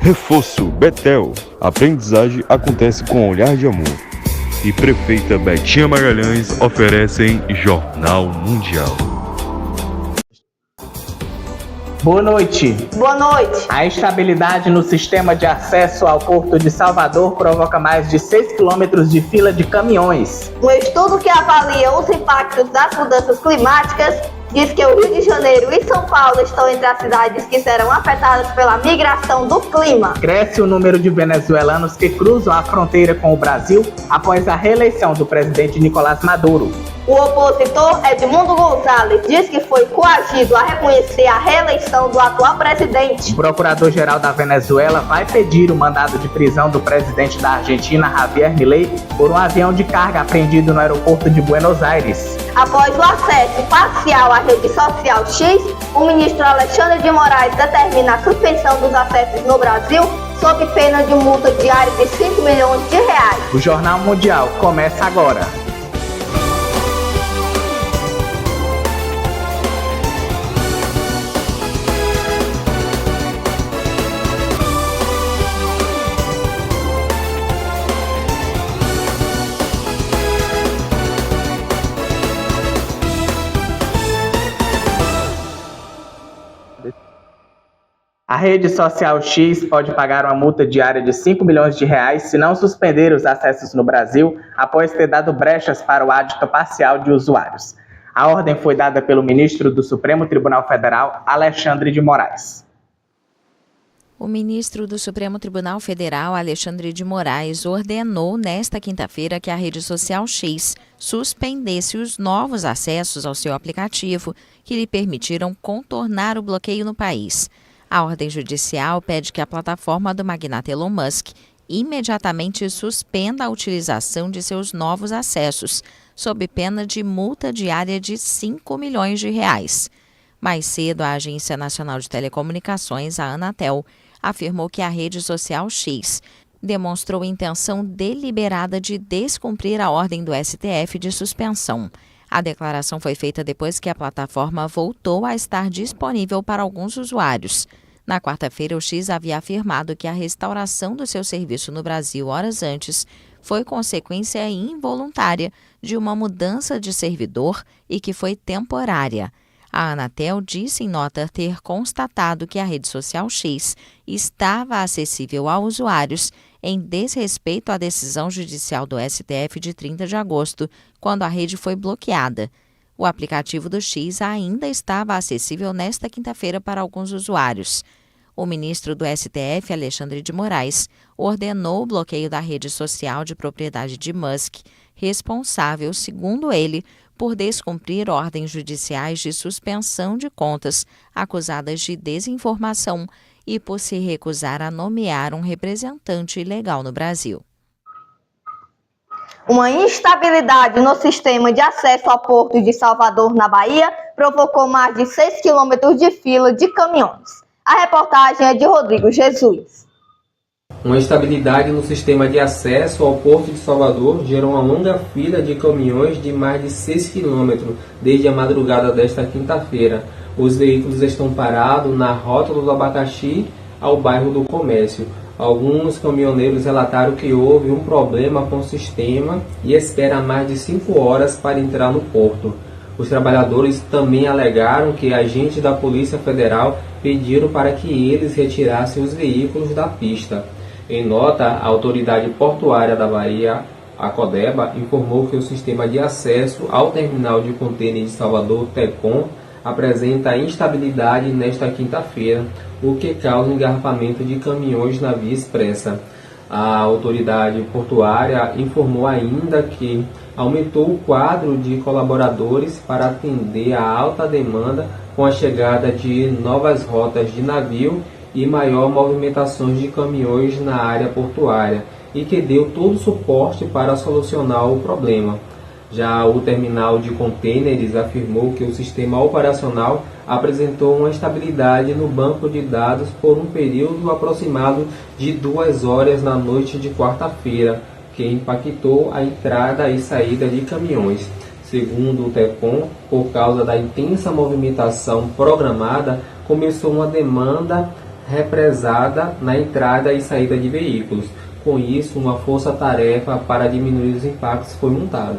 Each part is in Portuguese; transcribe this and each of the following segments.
Reforço Betel. Aprendizagem acontece com olhar de amor. E Prefeita Betinha Magalhães oferecem Jornal Mundial. Boa noite. Boa noite. A instabilidade no sistema de acesso ao Porto de Salvador provoca mais de 6 quilômetros de fila de caminhões. Um estudo que avalia os impactos das mudanças climáticas diz que o Rio de Janeiro e São Paulo estão entre as cidades que serão afetadas pela migração do clima. Cresce o número de venezuelanos que cruzam a fronteira com o Brasil após a reeleição do presidente Nicolás Maduro. O opositor Edmundo Gonzalez diz que foi coagido a reconhecer a reeleição do atual presidente. O procurador-geral da Venezuela vai pedir o mandado de prisão do presidente da Argentina, Javier Milei, por um avião de carga apreendido no aeroporto de Buenos Aires. Após o acesso parcial à rede social X, o ministro Alexandre de Moraes determina a suspensão dos acessos no Brasil sob pena de multa diária de 5 milhões de reais. O Jornal Mundial começa agora. A rede social X pode pagar uma multa diária de 5 milhões de reais se não suspender os acessos no Brasil após ter dado brechas para o ádito parcial de usuários. A ordem foi dada pelo ministro do Supremo Tribunal Federal, Alexandre de Moraes. O ministro do Supremo Tribunal Federal, Alexandre de Moraes, ordenou nesta quinta-feira que a rede social X suspendesse os novos acessos ao seu aplicativo que lhe permitiram contornar o bloqueio no país. A ordem judicial pede que a plataforma do magnata Elon Musk imediatamente suspenda a utilização de seus novos acessos, sob pena de multa diária de 5 milhões de reais. Mais cedo, a Agência Nacional de Telecomunicações, a Anatel, afirmou que a rede social X demonstrou intenção deliberada de descumprir a ordem do STF de suspensão. A declaração foi feita depois que a plataforma voltou a estar disponível para alguns usuários. Na quarta-feira, o X havia afirmado que a restauração do seu serviço no Brasil horas antes foi consequência involuntária de uma mudança de servidor e que foi temporária. A Anatel disse em nota ter constatado que a rede social X estava acessível a usuários em desrespeito à decisão judicial do STF de 30 de agosto, quando a rede foi bloqueada. O aplicativo do X ainda estava acessível nesta quinta-feira para alguns usuários. O ministro do STF, Alexandre de Moraes, ordenou o bloqueio da rede social de propriedade de Musk, responsável, segundo ele, por descumprir ordens judiciais de suspensão de contas acusadas de desinformação e por se recusar a nomear um representante ilegal no Brasil. Uma instabilidade no sistema de acesso ao Porto de Salvador, na Bahia, provocou mais de 6 quilômetros de fila de caminhões. A reportagem é de Rodrigo Jesus. Uma instabilidade no sistema de acesso ao Porto de Salvador gerou uma longa fila de caminhões de mais de 6 quilômetros desde a madrugada desta quinta-feira. Os veículos estão parados na Rótula do Abacaxi, ao bairro do Comércio. Alguns caminhoneiros relataram que houve um problema com o sistema e esperam mais de 5 horas para entrar no porto. Os trabalhadores também alegaram que agentes da Polícia Federal pediram para que eles retirassem os veículos da pista. Em nota, a Autoridade Portuária da Bahia, a Codeba, informou que o sistema de acesso ao terminal de contêiner de Salvador, TECOM, apresenta instabilidade nesta quinta-feira, o que causa engarrafamento de caminhões na via expressa. A autoridade portuária informou ainda que aumentou o quadro de colaboradores para atender a alta demanda com a chegada de novas rotas de navio e maior movimentação de caminhões na área portuária, e que deu todo o suporte para solucionar o problema. Já o terminal de contêineres afirmou que o sistema operacional apresentou uma estabilidade no banco de dados por um período aproximado de 2 horas na noite de quarta-feira, que impactou a entrada e saída de caminhões. Segundo o TECOM, por causa da intensa movimentação programada, começou uma demanda represada na entrada e saída de veículos. Com isso, uma força-tarefa para diminuir os impactos foi montada.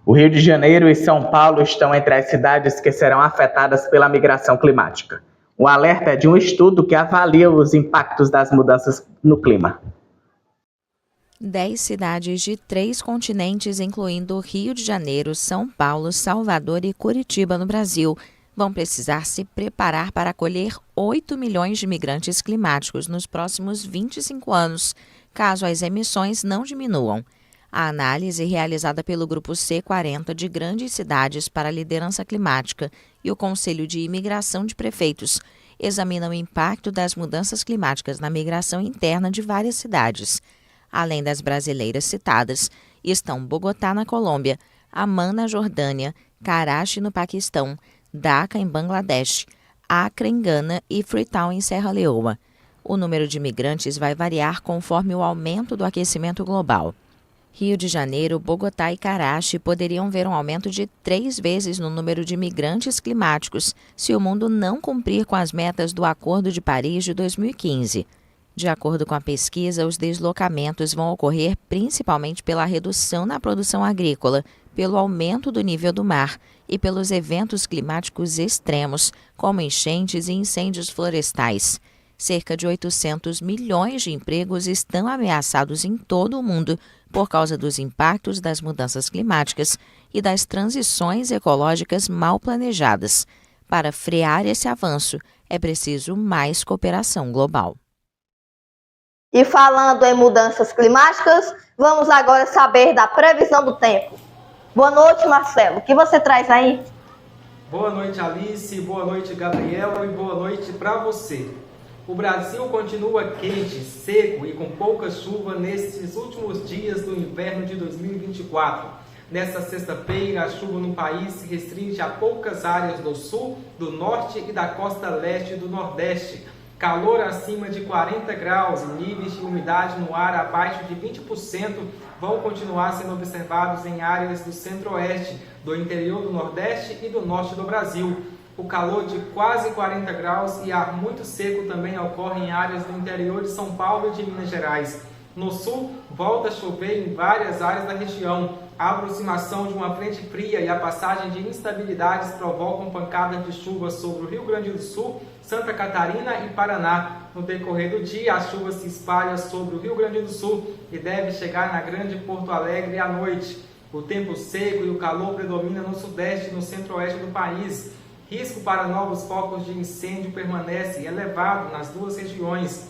O Rio de Janeiro e São Paulo estão entre as cidades que serão afetadas pela migração climática. O alerta é de um estudo que avalia os impactos das mudanças no clima. 10 cidades de 3 continentes, incluindo Rio de Janeiro, São Paulo, Salvador e Curitiba, no Brasil, vão precisar se preparar para acolher 8 milhões de migrantes climáticos nos próximos 25 anos, caso as emissões não diminuam. A análise realizada pelo Grupo C40 de grandes cidades para a liderança climática e o Conselho de Imigração de Prefeitos examina o impacto das mudanças climáticas na migração interna de várias cidades. Além das brasileiras citadas, estão Bogotá, na Colômbia, Amman, na Jordânia, Karachi, no Paquistão, Dhaka, em Bangladesh, Acre, em Gana e Freetown, em Serra Leoa. O número de migrantes vai variar conforme o aumento do aquecimento global. Rio de Janeiro, Bogotá e Karachi poderiam ver um aumento de 3 vezes no número de migrantes climáticos se o mundo não cumprir com as metas do Acordo de Paris de 2015. De acordo com a pesquisa, os deslocamentos vão ocorrer principalmente pela redução na produção agrícola, pelo aumento do nível do mar e pelos eventos climáticos extremos, como enchentes e incêndios florestais. Cerca de 800 milhões de empregos estão ameaçados em todo o mundo por causa dos impactos das mudanças climáticas e das transições ecológicas mal planejadas. Para frear esse avanço, é preciso mais cooperação global. E falando em mudanças climáticas, vamos agora saber da previsão do tempo. Boa noite, Marcelo. O que você traz aí? Boa noite, Alice. Boa noite, Gabriela. E boa noite para você. O Brasil continua quente, seco e com pouca chuva nesses últimos dias do inverno de 2024. Nesta sexta-feira, a chuva no país se restringe a poucas áreas do sul, do norte e da costa leste e do nordeste. Calor acima de 40 graus e níveis de umidade no ar abaixo de 20% vão continuar sendo observados em áreas do centro-oeste, do interior do nordeste e do norte do Brasil. O calor de quase 40 graus e ar muito seco também ocorre em áreas do interior de São Paulo e de Minas Gerais. No sul, volta a chover em várias áreas da região. A aproximação de uma frente fria e a passagem de instabilidades provocam pancadas de chuva sobre o Rio Grande do Sul, Santa Catarina e Paraná. No decorrer do dia, a chuva se espalha sobre o Rio Grande do Sul e deve chegar na Grande Porto Alegre à noite. O tempo seco e o calor predomina no sudeste e no centro-oeste do país. Risco para novos focos de incêndio permanece elevado nas duas regiões.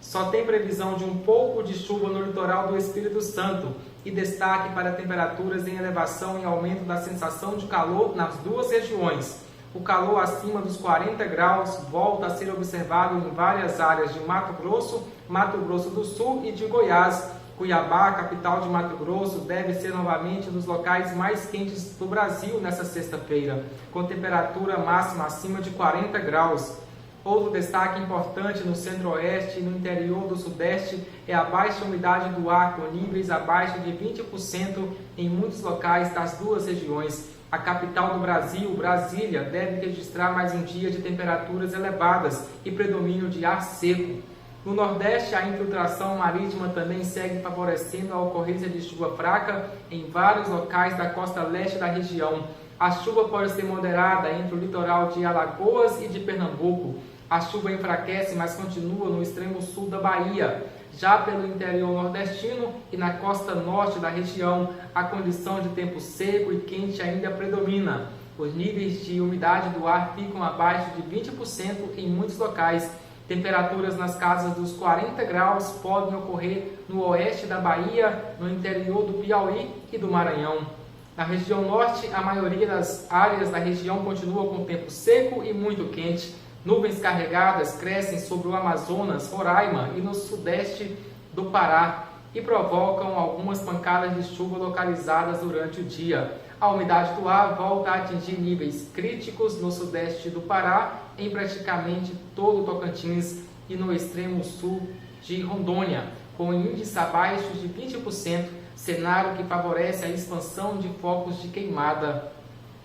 Só tem previsão de um pouco de chuva no litoral do Espírito Santo e destaque para temperaturas em elevação e aumento da sensação de calor nas duas regiões. O calor acima dos 40 graus volta a ser observado em várias áreas de Mato Grosso do Sul e de Goiás. Cuiabá, capital de Mato Grosso, deve ser novamente um dos locais mais quentes do Brasil nesta sexta-feira, com temperatura máxima acima de 40 graus. Outro destaque importante no centro-oeste e no interior do sudeste é a baixa umidade do ar, com níveis abaixo de 20% em muitos locais das duas regiões. A capital do Brasil, Brasília, deve registrar mais um dia de temperaturas elevadas e predomínio de ar seco. No Nordeste, a infiltração marítima também segue favorecendo a ocorrência de chuva fraca em vários locais da costa leste da região. A chuva pode ser moderada entre o litoral de Alagoas e de Pernambuco. A chuva enfraquece, mas continua no extremo sul da Bahia. Já pelo interior nordestino e na costa norte da região, a condição de tempo seco e quente ainda predomina. Os níveis de umidade do ar ficam abaixo de 20% em muitos locais. Temperaturas nas casas dos 40 graus podem ocorrer no oeste da Bahia, no interior do Piauí e do Maranhão. Na região norte, a maioria das áreas da região continua com tempo seco e muito quente. Nuvens carregadas crescem sobre o Amazonas, Roraima e no sudeste do Pará e provocam algumas pancadas de chuva localizadas durante o dia. A umidade do ar volta a atingir níveis críticos no sudeste do Pará, em praticamente todo o Tocantins e no extremo sul de Rondônia, com índices abaixo de 20%, cenário que favorece a expansão de focos de queimada.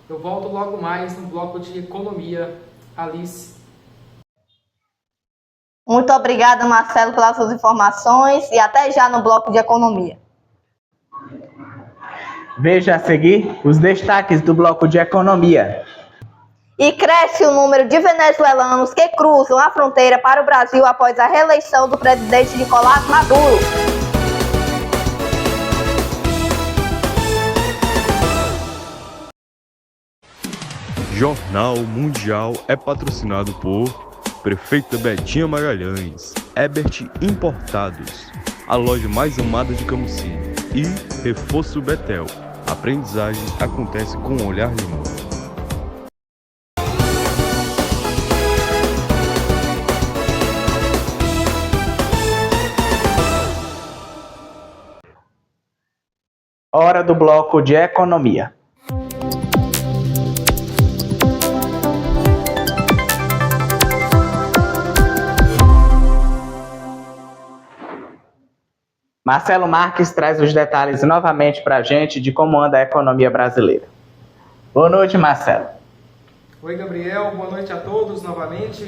Eu volto logo mais no bloco de economia. Alice. Muito obrigada, Marcelo, pelas suas informações e até já no bloco de economia. Veja a seguir os destaques do bloco de economia. E cresce o número de venezuelanos que cruzam a fronteira para o Brasil após a reeleição do presidente Nicolás Maduro. Jornal Mundial é patrocinado por Prefeita Betinha Magalhães, Ebert Importados, a loja mais amada de Camusim, e Reforço Betel. A aprendizagem acontece com um olhar de amor. Hora do bloco de economia. Marcelo Marques traz os detalhes novamente para a gente de como anda a economia brasileira. Boa noite, Marcelo. Oi, Gabriel. Boa noite a todos novamente.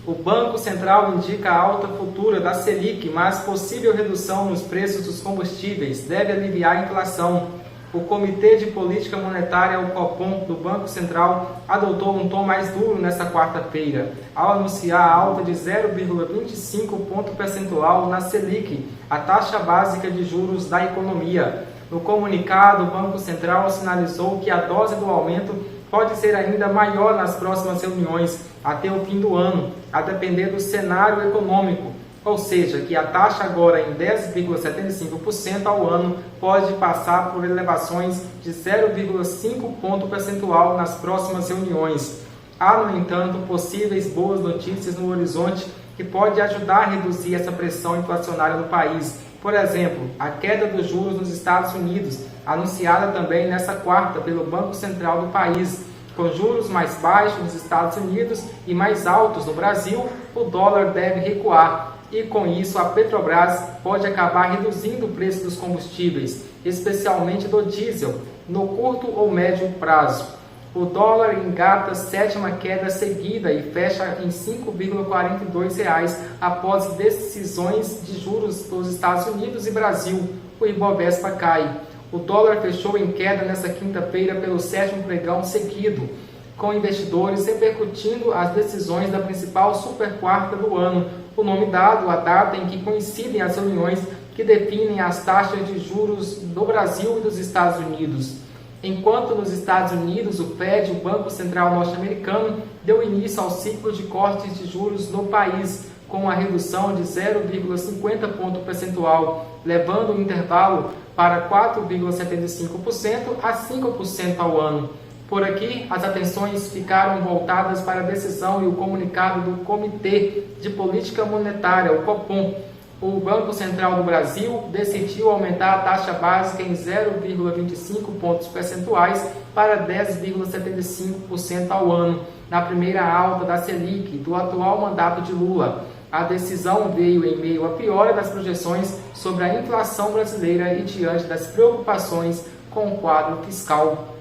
O Banco Central indica a alta futura da Selic, mas possível redução nos preços dos combustíveis deve aliviar a inflação. O Comitê de Política Monetária, o Copom, do Banco Central, adotou um tom mais duro nesta quarta-feira, ao anunciar a alta de 0,25 ponto percentual na Selic, a taxa básica de juros da economia. No comunicado, o Banco Central sinalizou que a dose do aumento pode ser ainda maior nas próximas reuniões, até o fim do ano, a depender do cenário econômico. Ou seja, que a taxa agora em 10,75% ao ano pode passar por elevações de 0,5 ponto percentual nas próximas reuniões. Há, no entanto, possíveis boas notícias no horizonte que pode ajudar a reduzir essa pressão inflacionária no país. Por exemplo, a queda dos juros nos Estados Unidos, anunciada também nesta quarta pelo Banco Central do país. Com juros mais baixos nos Estados Unidos e mais altos no Brasil, o dólar deve recuar. E com isso a Petrobras pode acabar reduzindo o preço dos combustíveis, especialmente do diesel, no curto ou médio prazo. O dólar engata a sétima queda seguida e fecha em R$ 5,42 após decisões de juros dos Estados Unidos e Brasil. O Ibovespa cai. O dólar fechou em queda nesta quinta-feira pelo sétimo pregão seguido, com investidores repercutindo as decisões da principal superquarta do ano, o nome dado à data em que coincidem as reuniões que definem as taxas de juros do Brasil e dos Estados Unidos. Enquanto nos Estados Unidos, o Fed, o Banco Central norte-americano, deu início ao ciclo de cortes de juros no país, com a redução de 0,50 ponto percentual, levando o intervalo para 4,75% a 5% ao ano. Por aqui, as atenções ficaram voltadas para a decisão e o comunicado do Comitê de Política Monetária, o Copom. O Banco Central do Brasil decidiu aumentar a taxa básica em 0,25 pontos percentuais para 10,75% ao ano, na primeira alta da Selic do atual mandato de Lula. A decisão veio em meio à piora das projeções sobre a inflação brasileira e diante das preocupações com o quadro fiscal.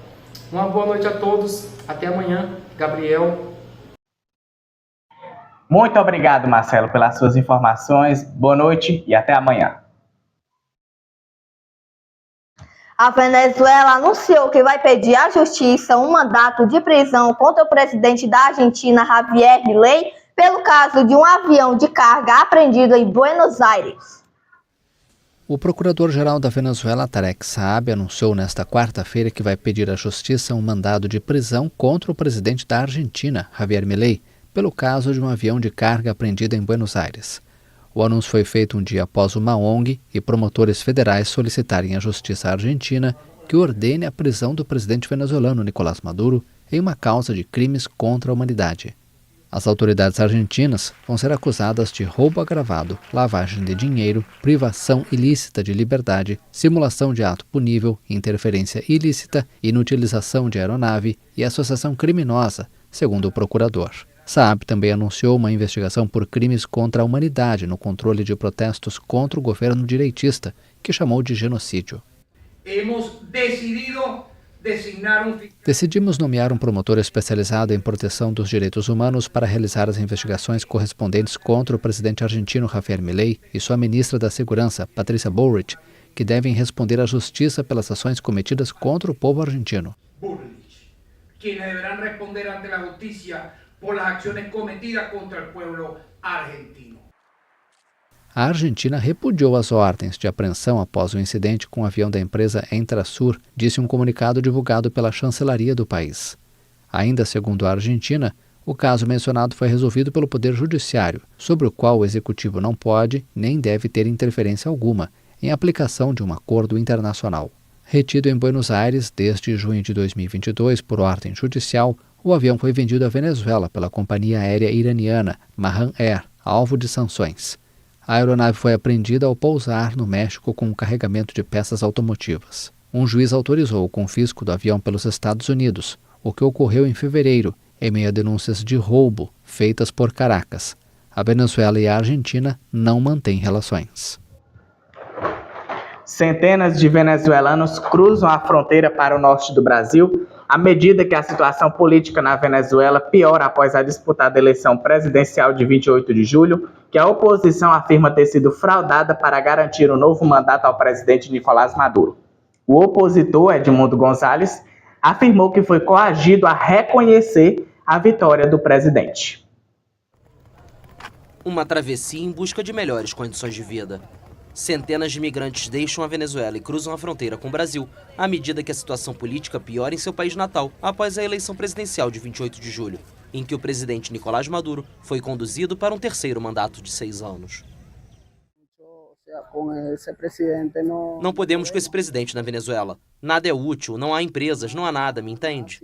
Uma boa noite a todos. Até amanhã. Gabriel. Muito obrigado, Marcelo, pelas suas informações. Boa noite e até amanhã. A Venezuela anunciou que vai pedir à justiça um mandato de prisão contra o presidente da Argentina, Javier Milei, pelo caso de um avião de carga apreendido em Buenos Aires. O procurador-geral da Venezuela, Tarek Saab, anunciou nesta quarta-feira que vai pedir à justiça um mandado de prisão contra o presidente da Argentina, Javier Milei, pelo caso de um avião de carga apreendido em Buenos Aires. O anúncio foi feito um dia após uma ONG e promotores federais solicitarem à justiça argentina que ordene a prisão do presidente venezuelano Nicolás Maduro em uma causa de crimes contra a humanidade. As autoridades argentinas vão ser acusadas de roubo agravado, lavagem de dinheiro, privação ilícita de liberdade, simulação de ato punível, interferência ilícita, inutilização de aeronave e associação criminosa, segundo o procurador. Saab também anunciou uma investigação por crimes contra a humanidade no controle de protestos contra o governo direitista, que chamou de genocídio. Hemos decidido Decidimos nomear um promotor especializado em proteção dos direitos humanos para realizar as investigações correspondentes contra o presidente argentino Javier Milei e sua ministra da Segurança, Patricia Bullrich, que devem responder à justiça pelas ações cometidas contra o povo argentino. Quienes deberán responder ante la justicia por las acciones cometidas contra el pueblo argentino. A Argentina repudiou as ordens de apreensão após o incidente com o avião da empresa Entrasur, disse um comunicado divulgado pela chancelaria do país. Ainda segundo a Argentina, o caso mencionado foi resolvido pelo Poder Judiciário, sobre o qual o Executivo não pode nem deve ter interferência alguma em aplicação de um acordo internacional. Retido em Buenos Aires desde junho de 2022 por ordem judicial, o avião foi vendido à Venezuela pela companhia aérea iraniana Mahan Air, alvo de sanções. A aeronave foi apreendida ao pousar no México com um carregamento de peças automotivas. Um juiz autorizou o confisco do avião pelos Estados Unidos, o que ocorreu em fevereiro, em meio a denúncias de roubo feitas por Caracas. A Venezuela e a Argentina não mantêm relações. Centenas de venezuelanos cruzam a fronteira para o norte do Brasil à medida que a situação política na Venezuela piora após a disputada eleição presidencial de 28 de julho, que a oposição afirma ter sido fraudada para garantir um novo mandato ao presidente Nicolás Maduro. O opositor, Edmundo Gonzalez, afirmou que foi coagido a reconhecer a vitória do presidente. Uma travessia em busca de melhores condições de vida. Centenas de imigrantes deixam a Venezuela e cruzam a fronteira com o Brasil à medida que a situação política piora em seu país natal após a eleição presidencial de 28 de julho, em que o presidente Nicolás Maduro foi conduzido para um terceiro mandato de 6 anos. Não podemos com esse presidente na Venezuela. Nada é útil, não há empresas, não há nada, me entende?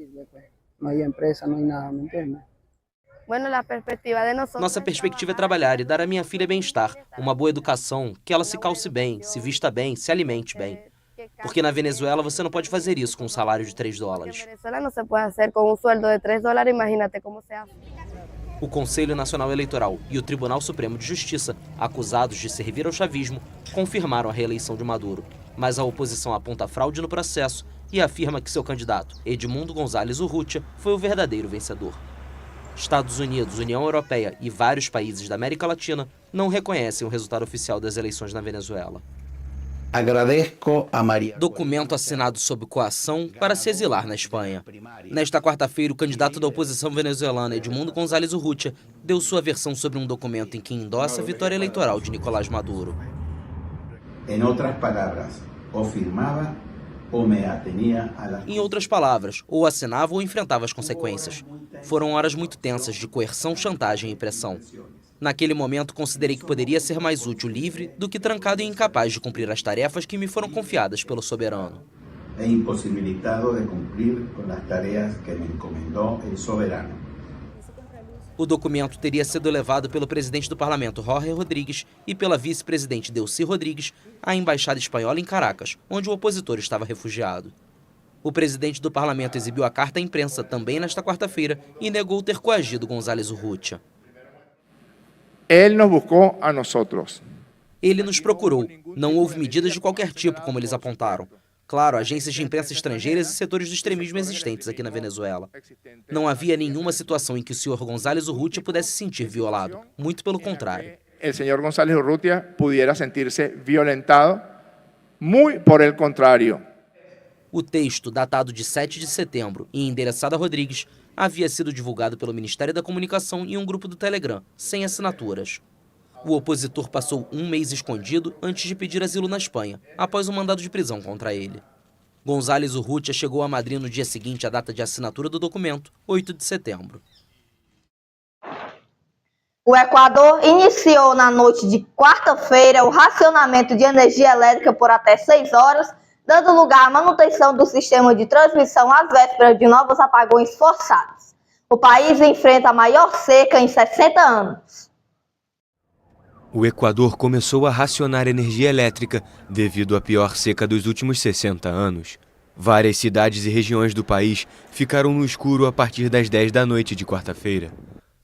Nossa perspectiva é trabalhar e dar à minha filha bem-estar, uma boa educação, que ela se calce bem, se vista bem, se alimente bem. Porque na Venezuela você não pode fazer isso com um salário de $3. O Conselho Nacional Eleitoral e o Tribunal Supremo de Justiça, acusados de servir ao chavismo, confirmaram a reeleição de Maduro. Mas a oposição aponta fraude no processo e afirma que seu candidato, Edmundo González Urrutia, foi o verdadeiro vencedor. Estados Unidos, União Europeia e vários países da América Latina não reconhecem o resultado oficial das eleições na Venezuela. Documento assinado sob coação para se exilar na Espanha. Nesta quarta-feira, o candidato da oposição venezuelana, Edmundo González Urrutia, deu sua versão sobre um documento em que endossa a vitória eleitoral de Nicolás Maduro. Em outras palavras, ou firmava ou me atenía a las... Em outras palavras, ou assinava ou enfrentava as consequências. Foram horas muito tensas de coerção, chantagem e pressão. Naquele momento, considerei que poderia ser mais útil livre do que trancado e incapaz de cumprir as tarefas que me foram confiadas pelo soberano. E impossibilitado de cumprir com as tarefas que me encomendou o soberano. O documento teria sido levado pelo presidente do parlamento, Jorge Rodríguez, e pela vice-presidente, Delcy Rodrigues, à embaixada espanhola em Caracas, onde o opositor estava refugiado. O presidente do parlamento exibiu a carta à imprensa também nesta quarta-feira e negou ter coagido González Urrutia. Ele nos buscou a nós. Ele nos procurou. Não houve medidas de qualquer tipo, como eles apontaram. Claro, agências de imprensa estrangeiras e setores do extremismo existentes aqui na Venezuela. Não havia nenhuma situação em que o senhor González Urrutia pudesse se sentir violado. Muito pelo contrário. O senhor González Urrutia pudiera sentir-se violentado. Muito por el contrário. O texto, datado de 7 de setembro e endereçado a Rodrigues, havia sido divulgado pelo Ministério da Comunicação em um grupo do Telegram, sem assinaturas. O opositor passou um mês escondido antes de pedir asilo na Espanha, após um mandado de prisão contra ele. González Urrutia chegou a Madrid no dia seguinte à data de assinatura do documento, 8 de setembro. O Equador iniciou na noite de quarta-feira o racionamento de energia elétrica por até 6 horas, dando lugar à manutenção do sistema de transmissão às vésperas de novos apagões forçados. O país enfrenta a maior seca em 60 anos. O Equador começou a racionar energia elétrica devido à pior seca dos últimos 60 anos. Várias cidades e regiões do país ficaram no escuro a partir das 10 da noite de quarta-feira.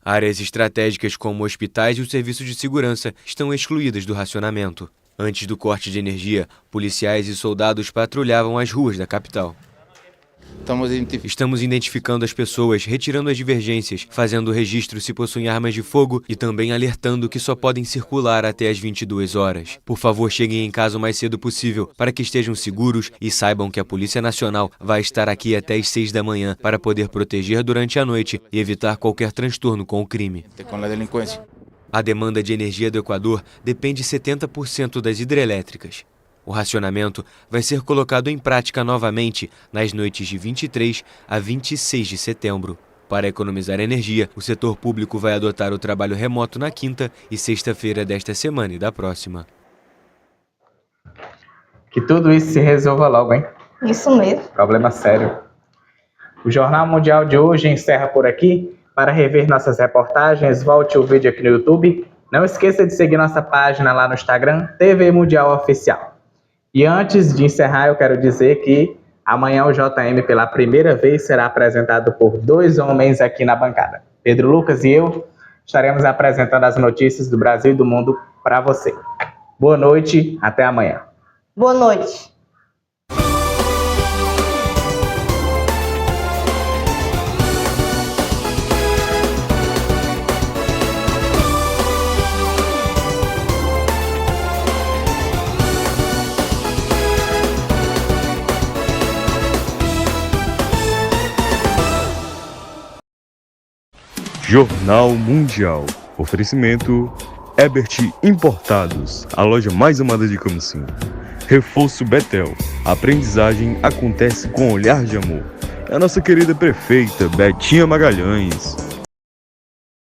Áreas estratégicas como hospitais e o serviço de segurança estão excluídas do racionamento. Antes do corte de energia, policiais e soldados patrulhavam as ruas da capital. Estamos identificando as pessoas, retirando as divergências, fazendo o registro se possuem armas de fogo e também alertando que só podem circular até as 22 horas. Por favor, cheguem em casa o mais cedo possível para que estejam seguros e saibam que a Polícia Nacional vai estar aqui até as 6 da manhã para poder proteger durante a noite e evitar qualquer transtorno com o crime. A demanda de energia do Equador depende 70% das hidrelétricas. O racionamento vai ser colocado em prática novamente nas noites de 23 a 26 de setembro. Para economizar energia, o setor público vai adotar o trabalho remoto na quinta e sexta-feira desta semana e da próxima. Que tudo isso se resolva logo, hein? Isso mesmo. Problema sério. O Jornal Mundial de hoje encerra por aqui. Para rever nossas reportagens, volte o vídeo aqui no YouTube. Não esqueça de seguir nossa página lá no Instagram, TV Mundial Oficial. E antes de encerrar, eu quero dizer que amanhã o JM, pela primeira vez, será apresentado por 2 homens aqui na bancada. Pedro Lucas e eu estaremos apresentando as notícias do Brasil e do mundo para você. Boa noite, até amanhã. Boa noite. Jornal Mundial. Oferecimento Ebert Importados, a loja mais amada de Camusim. Reforço Betel. A aprendizagem acontece com olhar de amor. É a nossa querida prefeita Betinha Magalhães.